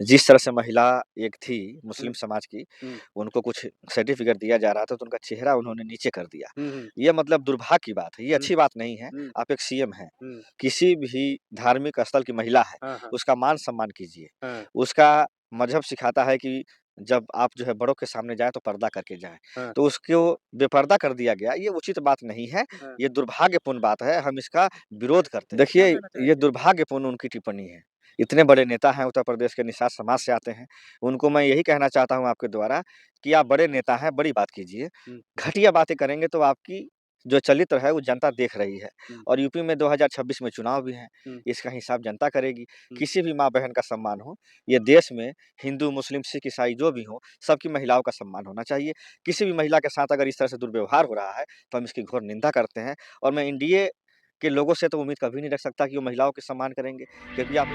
जिस तरह से महिला एक थी मुस्लिम हुँ, समाज की, हुँ, उनको कुछ सर्टिफ़िकेट दिया जा रहा था, तो उनका चेहरा उन्होंने नीचे कर दिया। हुँ, हुँ, ये मतलब दुर्भाग्य की बात है, ये हुँ, अच्छी बात नहीं है। हुँ, आप एक सीएम हैं, हुँ, किसी भी धार्मिक स्थल की महिला है, हाँ, हाँ, उसका मान-सम्मान कीजिए। हाँ, उसका मज़हब सिखाता है कि जब आप जो है बड़ों के सामने जाएँ तो पर्दा करके जाएँ। हाँ, तो उसको बेपर्दा कर दिया गया, ये उचित बात नहीं है, हाँ। ये दुर्भाग्यपूर्ण बात है, हम इसका विरोध करते हैं। क्या देखिए, कहना ये चाहेंगे? दुर्भाग्यपूर्ण उनकी टिप्पणी है। इतने बड़े नेता हैं, उत्तर प्रदेश के निषाद समाज से आते हैं, उनको मैं यही कहना चाहता हूँ आपके द्वारा कि आप बड़े नेता हैं, बड़ी बात कीजिए। हुँ, घटिया बातें करेंगे तो आपकी जो चरित्र है वो जनता देख रही है हुँ, और यूपी में 2026 में चुनाव भी हैं, हुँ, इसका हिसाब जनता करेगी। हुँ, किसी भी माँ-बहन का सम्मान हो, ये देश में हिंदू, मुस्लिम, सिख, ईसाई जो भी हों, सबकी महिलाओं का सम्मान होना चाहिए। किसी भी महिला के साथ अगर इस तरह से दुर्व्यवहार हो रहा है, तो हम इसकी घोर निंदा करते हैं और मैं एनडीए के लोगों से तो उम्मीद कभी नहीं रख सकता कि वो महिलाओं के सम्मान करेंगे, क्योंकि आप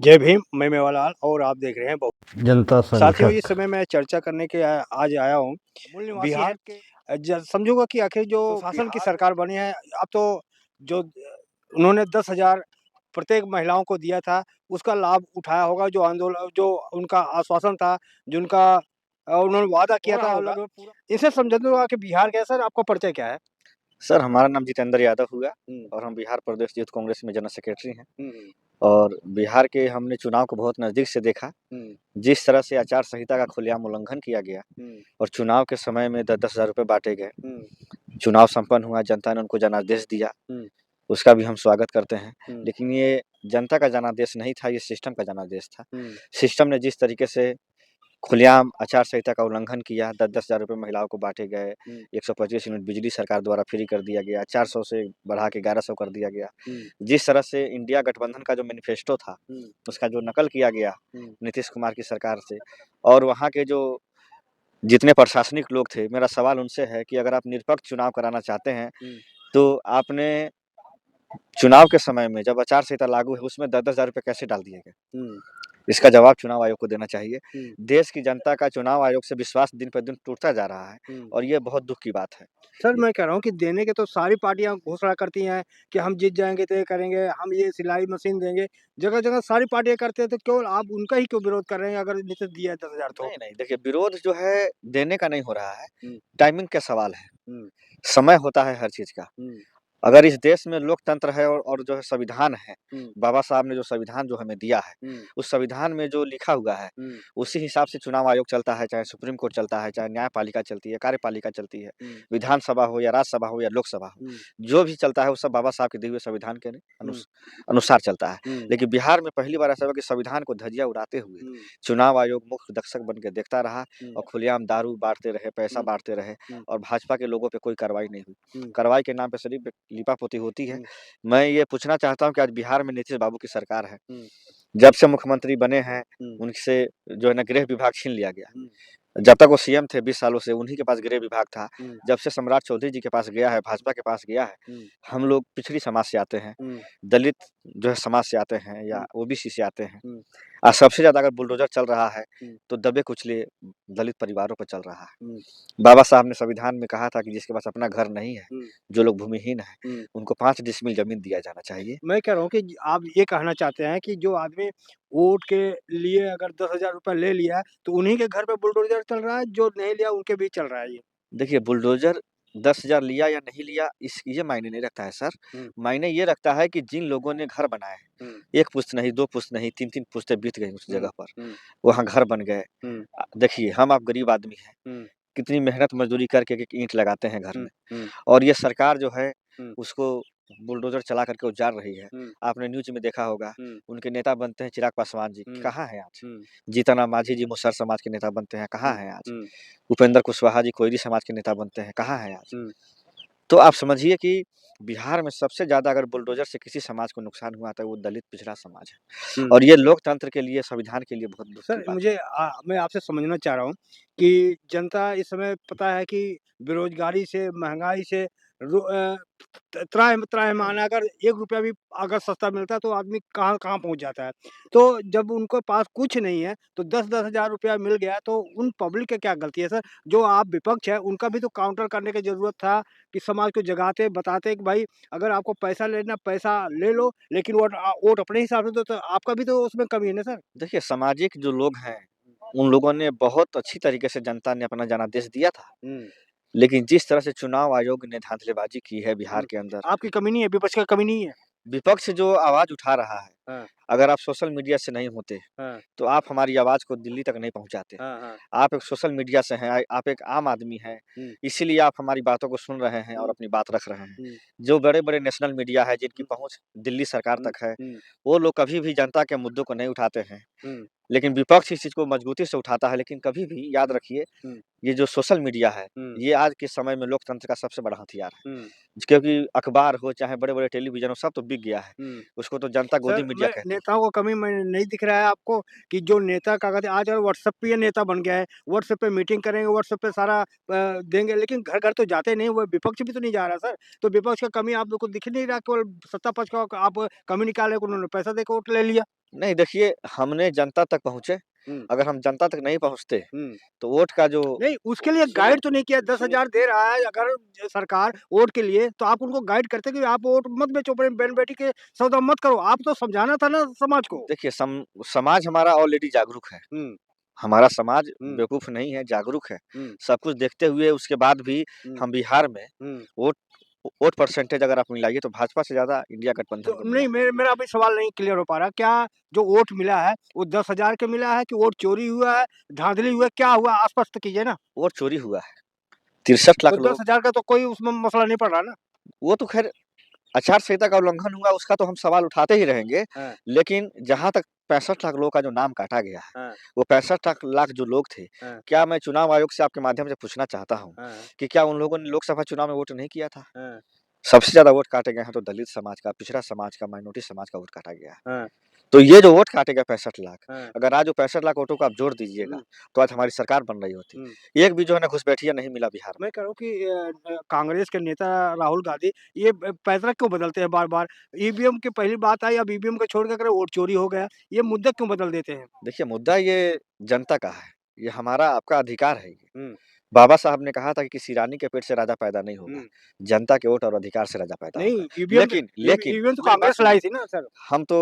जय भीम, मैं मेवालाल और आप देख रहे हैं बहु जनता साथियों, इस संघर्ष। समय मैं चर्चा करने के आज आया हूँ। मूल निवासी बिहार हैं। के समझूंगा कि आखिर जो तो शासन की सरकार बनी है, अब तो जो उन्होंने 10,000 प्रत्येक महिलाओं को दिया था, उसका लाभ उठाया होगा। जो आंदोलन, जो उनका आश्वासन था, जिनका उन्होंने वादा किया था, लगभग पूरा इसे समझूंगा कि बिहार का। सर, आपका परिचय क्या है? सर, हमारा नाम जितेंद्र यादव हुआ हुँ, और हम बिहार प्रदेश यूथ कांग्रेस में जनरल सेक्रेटरी हैं हुँ, हुँ, और बिहार के हमने चुनाव को बहुत नज़दीक से देखा। हुँ, जिस तरह से आचार संहिता का खुलेआम उल्लंघन किया गया हुँ, और चुनाव के समय में 10-10 हज़ार रुपए बाँटे गए। हुँ, चुनाव संपन्न हुआ, जनता ने उनको जनादेश दिया, हुँ, उसका भी हम स्वागत करते हैं। हुँ, लेकिन ये जनता का जनादेश नहीं था, ये सिस्टम का जनादेश था। हुँ, सिस्टम ने जिस तरीके से खुलेआम आचार संहिता का उल्लंघन किया, 10-10 हज़ार रुपए महिलाओं को बाँटे गए, हुँ, 125 यूनिट बिजली सरकार द्वारा फ्री कर दिया गया, 400 से बढ़ा के 1100 कर दिया गया। हुँ, जिस तरह से इंडिया गठबंधन का जो मैनिफेस्टो था, हुँ, उसका जो नकल किया गया हुँ, नीतीश कुमार की सरकार से और वहाँ के जो जितने प्रशासनिक लोग थे, मेरा सवाल उनसे है कि अगर आप निष्पक्ष चुनाव कराना चाहते हैं, हुँ, तो आपने चुनाव के समय में जब आचार संहिता लागू है, उसमें 10-10 हज़ार रुपए कैसे डाल दिए गए? हुँ, इसका जवाब चुनाव आयोग को देना चाहिए। हुँ, देश की जनता का चुनाव आयोग से विश्वास दिन पर दिन टूटता जा रहा है हुँ। और ये बहुत दुःख की बात है। सर, मैं कह रहा हूँ कि देने के तो सारी पार्टियाँ घोषणा करती हैं कि हम जीत जाएँगे तो ये करेंगे, हम ये सिलाई मशीन देंगे। जगह-जगह सारी पार्टियाँ करती हैं, तो केवल आप उनका ही क्यों विरोध कर रहे हैं, अगर नीचे दिया है 10,000 तो? नहीं, नहीं, देखिए विरोध जो है देने का नहीं हो रहा है, हुँ, टाइमिंग का सवाल है। हुँ, समय होता है हर चीज़ का। हुँ, अगर इस देश में लोकतंत्र है और जो है संविधान है, हुँ, बाबा साहब ने जो संविधान जो हमें दिया है, हुँ, उस संविधान में जो लिखा हुआ है, हुँ, उसी हिसाब से चुनाव आयोग चलता है, चाहे सुप्रीम कोर्ट चलता है, चाहे न्यायपालिका चलती है, कार्यपालिका चलती है, हुँ, विधानसभा हो या राज्यसभा हो या लोकसभा हो, हुँ, जो भी चलता है वो सब बाबा साहब के दिए हुए संविधान के हुँ, अनुसार चलता है। हुँ, लेकिन बिहार में पहली बार ऐसा हुआ कि संविधान को धज्जियाँ उड़ाते हुए हुँ, चुनाव आयोग मुख्य दर्शक बन के देखता रहा हुँ, और खुलेआम दारू बाँटते रहे, पैसा हुँ, बाँटते रहे हुँ, और भाजपा के लोगों पे कोई कार्रवाई नहीं हुई। हुँ, कार्रवाई के नाम पे सिर्फ लीपापोती होती है। हुँ, मैं ये पूछना चाहता हूँ कि आज बिहार में नीतीश बाबू की सरकार है। हुँ, जब से मुख्यमंत्री बने हैं, हुँ, उनसे जो है ना गृह विभाग छीन लिया गया। हुँ, जब तक वो सीएम थे 20 सालों से उन्हीं के पास गृह विभाग था। हुँ, जब से सम्राट चौधरी जी के पास गया है, भाजपा के पास गया है, हुँ, हम लोग पिछड़ी समाज से आते हैं, हुँ, दलित जो है समाज से आते हैं या हुँ, ओबीसी से आते हैं। हुँ, आज सबसे ज़्यादा अगर बुलडोज़र चल रहा है, हुँ, तो दबे-कुचले दलित परिवारों पे चल रहा है। हुँ, बाबा साहब ने संविधान में कहा था कि जिसके पास अपना घर नहीं है, हुँ, जो लोग भूमिहीन हैं, हुँ। उनको 5 डिसमिल ज़मीन दिया जाना चाहिए। मैं कह रहा हूँ कि आप ये कहना चाहते हैं कि जो आदमी वोट के लिए अगर 10,000 रुपए ले लिया है, तो उन्हीं के घर पे बुलडोज़र चल रहा है, जो नहीं लिया उनके भी चल रहा है ये? देखिए बुलडोज़र 10,000 लिया या नहीं लिया इस ये मायने नहीं रखता है सर। हुँ, मायने ये रखता है कि जिन लोगों ने घर बनाए हैं, हुँ, 1 पुश्त नहीं, 2 पुश्त नहीं, 3-3 पुश्तें बीत गई उस हुँ, जगह पर, हुँ, वहाँ घर बन गए। हुँ, देखिए हम आप गरीब आदमी हैं, हुँ, कितनी मेहनत मज़दूरी करके एक ईंट लगाते हैं घर हुँ, में हुँ, और ये सरकार जो है हुँ, उसको बुलडोज़र चला कर के उजाड़ रही है। हुँ, आपने न्यूज़ में देखा होगा, हुँ, उनके नेता बनते हैं चिराग पासवान जी, हुँ, कहाँ हैं आज? हुँ, जीतन राम मांझी जी मुसहर समाज के नेता बनते हैं, कहाँ हुँ, हैं आज? हुँ, उपेंद्र कुशवाहा जी कोयरी समाज के नेता बनते हैं, कहाँ हैं आज? हुँ, तो आप समझिए कि बिहार में सबसे ज़्यादा अगर बुलडोज़र से किसी समाज को नुकसान हुआ तो वो दलित पिछड़ा समाज है हुँ। और ये लोकतंत्र के लिए, संविधान के लिए बहुत दुःख की सर, बात है। मैं आपसे समझना चाह रहा हूँ कि जनता इस समय पता है कि बेरोज़गारी से, महँगाई से त्राहिमाना अगर ₹1 भी अगर सस्ता मिलता है तो आदमी कहाँ-कहाँ पहुँच जाता है। तो जब उनके पास कुछ नहीं है तो 10-10 हज़ार रुपया मिल गया तो उन पब्लिक की क्या गलती है सर? जो आप विपक्ष है उनका भी तो काउंटर करने की ज़रूरत था कि समाज को जगाते, बताते कि भाई अगर आपको पैसा लेना पैसा ले लो लेकिन वोट अपने हिसाब से दो तो आपका भी तो उसमें कमी है ना सर? देखिए, सामाजिक जो लोग हैं, उन लोगों ने बहुत अच्छी तरीके से जनता ने अपना जनादेश दिया था। हुँ, लेकिन जिस तरह से चुनाव आयोग ने धाँधलीबाज़ी की है बिहार हुँ। के अंदर, आपकी कमी नहीं है, विपक्ष का कमी नहीं है? विपक्ष जो आवाज़ उठा रहा है, हाँ, अगर आप सोशल मीडिया से नहीं होते, हाँ, तो आप हमारी आवाज़ को दिल्ली तक नहीं पहुँचाते। हाँ, हाँ। आप एक सोशल मीडिया से हैं, आप एक आम आदमी हैं, हुँ, इसीलिए आप हमारी बातों को सुन रहे हैं और हुँ, अपनी बात रख रहे हैं। हुँ, जो बड़े-बड़े नेशनल मीडिया है, जिनकी हुँ, पहुँच दिल्ली सरकार हुँ, तक है, हुँ, वो लोग कभी भी जनता के मुद्दों को नहीं उठाते हैं। हुँ, लेकिन विपक्ष इस चीज़ को मजबूती से उठाता है, लेकिन कभी भी याद हुँ, रखिए, हुँ, ये जो सोशल मीडिया है, हुँ, ये आज के समय में लोकतंत्र का सबसे बड़ा हथियार है। हुँ, क्योंकि अखबार हो, चाहे बड़े-बड़े टेलीविज़न हो, सब तो बिक गया है। हुँ। उसको तो जनता गोदी सर, मीडिया मैं कहती है। नेताओं को कमी में नहीं दिख रहा है आपको कि जो नेता क्या कहते हैं आज व्हाट्सएप पे ये नेता बन गया है। व्हाट्सएप पे मीटिंग करेंगे, व्हाट्सएप पे सारा देंगे लेकिन घर-घर तो जाते नहीं, वो विपक्ष भी तो नहीं जा रहा सर। तो विपक्ष का कमी आप लोग को दिख ही नहीं रहा, केवल सत्ता पक्ष का आप कमी निकाले, उन्होंने पैसा देके वोट ले लिया। नहीं देखिए, हमने जनता तक पहुँचे, हुँ, अगर हम जनता तक नहीं पहुँचते, हुँ। तो वोट का जो नहीं, उसके लिए सुनिए, गाइड तो नहीं किया, सुनिए 10,000 दे रहा है अगर सरकार वोट के लिए, तो आप उनको गाइड करते कि आप वोट मत बेचो, अपने बहन-बेटी के सौदा मत करो। आप तो समझाना था ना समाज को। देखिए समाज हमारा ऑलरेडी जागरूक है। हुँ, हमारा समाज हुँ, बेवकूफ़ नहीं है, जागरूक है। हुँ, सब कुछ देखते हुए उसके बाद भी हुँ, हम बिहार में हुँ। वोट वोट परसेंटेज अगर आप मिलाइए तो भाजपा से ज़्यादा इंडिया गठबंधन तो को मिला नहीं है। मेरा अभी सवाल नहीं क्लियर हो पा रहा। क्या जो वोट मिला है, वो 10,000 का मिला है कि वोट चोरी हुआ है, धाँधली हुआ है, क्या हुआ? आप स्पष्ट कीजिए ना। वोट चोरी हुआ है। 63 तो लाख लोग 10,000 का तो कोई उसमें मसला नहीं पड़ रहा ना। वो तो ख़ैर आचार संहिता का उल्लंघन हुआ उसका तो हम सवाल उठाते ही रहेंगे। हाँ, लेकिन जहाँ तक 65 लाख लोगों का जो नाम काटा गया है, हाँ, वो 65 लाख लाख जो लोग थे, हाँ, क्या मैं चुनाव आयोग से आपके माध्यम से पूछना चाहता हूँ हाँ, कि क्या उन लोगों ने लोकसभा चुनाव में वोट नहीं किया था? हाँ, सबसे ज़्यादा वोट काटे गए हैं तो दलित समाज का, पिछड़ा समाज का, माइनॉरिटी समाज का वोट काटा गया है। हाँ, तो ये जो वोट काटे गए 65 लाख, हाँ, अगर आज वो 65 लाख वोटों को आप जोड़ दीजिएगा, हुँ, तो आज हमारी सरकार बन रही होती। हुँ। एक भी जो है ना घुसपैठिया नहीं मिला बिहार में। मैं कह रहा हूँ कि कांग्रेस के नेता राहुल गांधी ये पैतरा क्यों बदलते हैं बार-बार? ईवीएम की पहली बात आई, अब ईवीएम को छोड़ के अगर वोट चोरी हो गया, ये मुद्दा क्यों बदल देते हैं? देखिए मुद्दा ये जनता का है, ये हमारा आपका अधिकार है ये। हुँ, बाबा साहब ने कहा था कि किसी रानी के पेट से राजा पैदा नहीं होगा, हुँ। जनता के वोट और अधिकार से राजा पैदा नहीं, होगा। लेकिन लेकिन ईवीएम तो मेरी बात कांग्रेस लाई सुनिए, थी ना सर। हम तो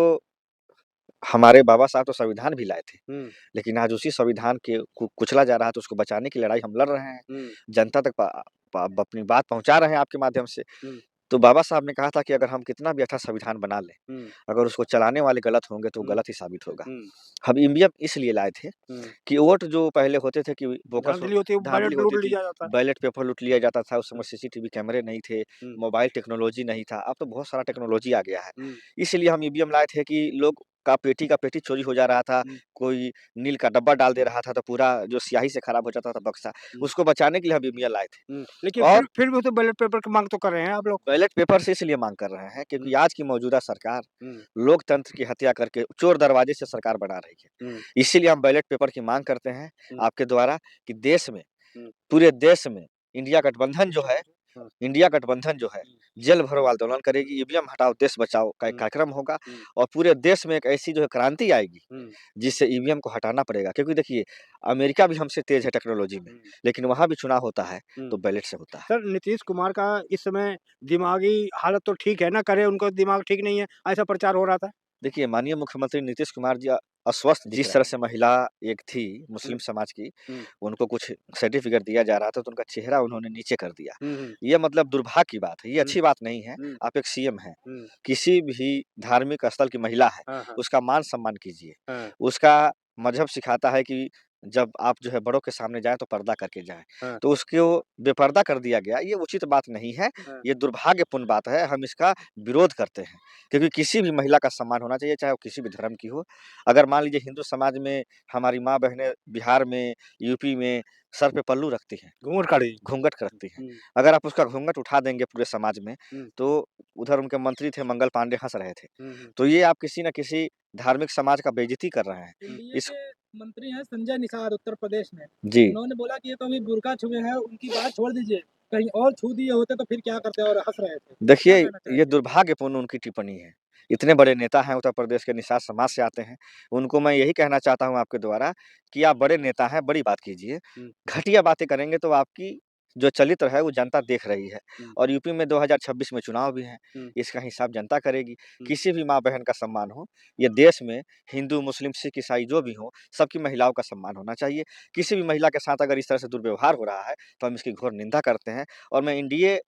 हमारे बाबा साहब तो संविधान भी लाए थे, हुँ, लेकिन आज उसी संविधान के कु कुचला जा रहा है तो उसको बचाने की लड़ाई हम लड़ रहे हैं। हुँ, जनता तक प प अपनी बात पहुँचा रहे हैं आपके माध्यम से। हुँ, तो बाबा साहब ने कहा था कि अगर हम कितना भी अच्छा संविधान बना लें, हुँ, अगर उसको चलाने वाले गलत होंगे तो वो हुँ, गलत ही साबित होगा। हुँ, हम ईवीएम इसलिए लाए थे हुँ। कि वोट जो पहले होते थे कि बोगस धाँधली होती है, धाँधली बैलेट लूट होती थी, लिया जाता है। बैलेट पेपर लूट लिया जाता था, उस समय हुँ, सीसीटीवी कैमरे नहीं थे, हुँ, मोबाइल टेक्नोलॉजी नहीं था, अब तो बहुत सारा टेक्नोलॉजी आ गया है। हुँ, इसलिए हम ईवीएम लाए थे कि लोग का पेटी चोरी हो जा रहा था, हुँ, कोई नील का डब्बा डाल दे रहा था तो पूरा जो स्याही से खराब हो जाता था बक्सा, हुँ, उसको बचाने के लिए हम ईवीएम लाए थे। हुँ। लेकिन और फिर भी तो बैलेट पेपर की माँग तो कर रहे हैं आप लोग। बैलेट पेपर से इसलिए माँग कर रहे हैं हुँ, क्योंकि आज की मौजूदा सरकार हुँ, लोकतंत्र की हत्या करके चोर दरवाजे से सरकार बना रही है। हुँ, इसीलिए हम बैलेट पेपर की माँग करते हैं हुँ, आपके द्वारा कि देश में, हुँ, पूरे देश में इंडिया गठबंधन जो है हाँ, इंडिया गठबंधन जो है, हुँ, जल भरो आंदोलन करेगी, ईवीएम हटाओ देश बचाओ का एक हुँ, कार्यक्रम होगा हुँ, और पूरे देश में एक ऐसी जो है क्रांति आएगी, हुँ, जिससे ईवीएम को हटाना पड़ेगा। क्योंकि देखिए, अमेरिका भी हमसे तेज़ है टेक्नोलॉजी में, हुँ, लेकिन वहाँ भी चुनाव होता है, हुँ। तो बैलेट से होता है। सर नीतीश कुमार का इस समय दिमागी हालत तो ठीक है ना? करे उनको दिमाग ठीक नहीं है, ऐसा प्रचार हो रहा था। देखिए, माननीय मुख्यमंत्री नीतीश कुमार जी अस्वस्थ जिस तरह से महिला एक थी हुँ, मुस्लिम समाज की, हुँ, उनको कुछ सर्टिफ़िकेट दिया जा रहा था, तो उनका चेहरा उन्होंने नीचे कर दिया। हुँ, हुँ, ये मतलब दुर्भाग्य की बात है, ये हुँ, अच्छी बात नहीं है। हुँ, आप एक सीएम हैं, हुँ। किसी भी धार्मिक स्थल की महिला है, हाँ, हाँ, उसका मान-सम्मान कीजिए। हाँ, उसका मज़हब सिखाता है कि जब आप जो है बड़ों के सामने जाएँ, तो पर्दा करके जाएँ। हाँ, तो उसको बेपर्दा कर दिया गया, ये उचित बात नहीं है, हाँ, ये दुर्भाग्यपूर्ण बात है, हम इसका विरोध करते हैं। क्योंकि किसी भी महिला का सम्मान होना चाहिए, चाहे वो किसी भी धर्म की हो। अगर मान लीजिए हिंदू समाज में हमारी माँ-बहनें बिहार में, यूपी में सर पे पल्लू रखती हैं, घूंघट काढ़ी। घूँघट रखती हैं। हुँ, अगर आप उसका घूँघट उठा देंगे पूरे समाज में, हुँ, तो उधर उनके मंत्री थे मंगल पांडे हँस रहे थे। हुँ, हुँ, तो ये आप किसी न किसी धार्मिक समाज का बेइज़्ज़ती कर रहे हैं। एनडीए इस के मंत्री हैं संजय निषाद उत्तर प्रदेश में। जी। उन्होंने बोला कि ये तो अभी बुर्का छुए हैं, उनकी बात छोड़ दीजिए। कहीं और छू दिए होते तो फिर क्या करते और हँस रहे थे। क्या देखिए, कहना ये चाहेंगे? दुर्भाग्यपूर्ण उनकी टिप्पणी है। इतने बड़े नेता हैं, उत्तर प्रदेश के निषाद समाज से आते हैं। उनको मैं यही कहना चाहता हूँ आपके द्वारा कि आप बड़े नेता हैं, बड़ी बात कीजिए। हुँ। घटिया बातें करेंगे तो आपकी जो चरित्र है वो जनता देख रही है हुँ। और यूपी में 2026 में चुनाव भी हैं। हुँ। इसका हिसाब जनता करेगी। हुँ। किसी भी माँ-बहन का सम्मान हो, ये देश में हिंदू, मुस्लिम, सिख, ईसाई जो भी हों, सबकी महिलाओं का सम्मान होना चाहिए। किसी भी महिला के साथ अगर इस तरह से दुर्व्यवहार हो रहा है, तो हम इसकी घोर निंदा करते हैं और मैं एनडीए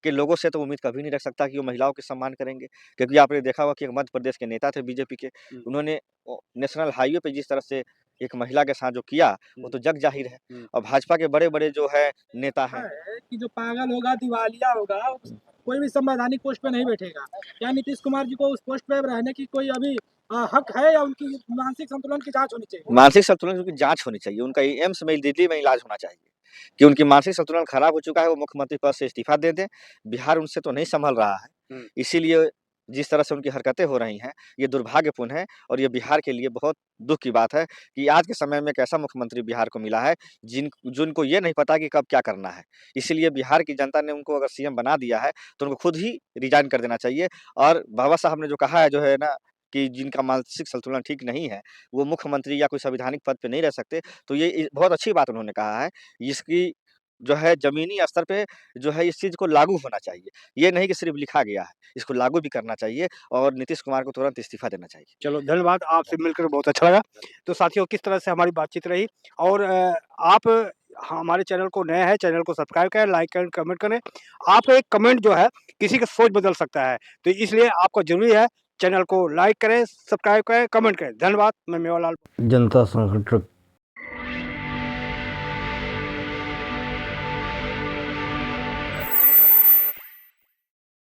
के लोगों से तो उम्मीद कभी नहीं रख सकता कि वो महिलाओं के सम्मान करेंगे। क्योंकि आपने देखा होगा कि एक मध्य प्रदेश के नेता थे बीजेपी के, हुँ। उन्होंने नेशनल हाईवे पे जिस तरह से एक महिला के साथ जो किया, वो हुँ। तो जग ज़ाहिर है। हुँ। और भाजपा के बड़े-बड़े जो है नेता हैं। है कि जो पागल होगा, दिवालिया होगा, कोई भी संवैधानिक पोस्ट पे नहीं बैठेगा। क्या नीतीश कुमार जी को उस पोस्ट पे रहने की कोई अभी हक है या उनकी मानसिक संतुलन की जाँच होनी चाहिए? मानसिक संतुलन की जाँच होनी चाहिए। उनका एम्स में, दिल्ली में इलाज होना चाहिए कि उनकी मानसिक संतुलन खराब हो चुका है, वो मुख्यमंत्री पद से इस्तीफ़ा दे दें। बिहार उनसे तो नहीं सँभल रहा है। हुँ। इसीलिए जिस तरह से उनकी हरकतें हो रही हैं, ये दुर्भाग्यपूर्ण है और ये बिहार के लिए बहुत दुःख की बात है कि आज के समय में एक ऐसा मुख्यमंत्री बिहार को मिला है, जिनको ये नहीं पता कि कब क्या करना है। इसीलिए बिहार की जनता ने उनको अगर सीएम बना दिया है, तो उनको खुद ही रिज़ाइन कर देना चाहिए और बाबा साहब ने जो कहा है, जो है ना, कि जिनका मानसिक संतुलन ठीक नहीं है, वो मुख्यमंत्री या कोई संवैधानिक पद पे नहीं रह सकते, तो ये बहुत अच्छी बात उन्होंने कहा है। इसकी जो है ज़मीनी स्तर पे जो है इस चीज़ को लागू होना चाहिए। ये नहीं कि सिर्फ़ लिखा गया है, इसको लागू भी करना चाहिए और नीतीश कुमार को तुरंत इस्तीफ़ा देना चाहिए। चलो धन्यवाद, आपसे मिलकर बहुत अच्छा लगा। तो साथियों किस तरह से हमारी बातचीत रही और आप हमारे चैनल को नए हैं, चैनल को सब्सक्राइब करें, लाइक करें, कमेंट करें। आपका एक कमेंट जो है किसी की सोच बदल सकता है, तो इसलिए आपको ज़रूरी है चैनल को लाइक करें, सब्सक्राइब करें, कमेंट करें। धन्यवाद, मैं मेवालाल जनता संगठन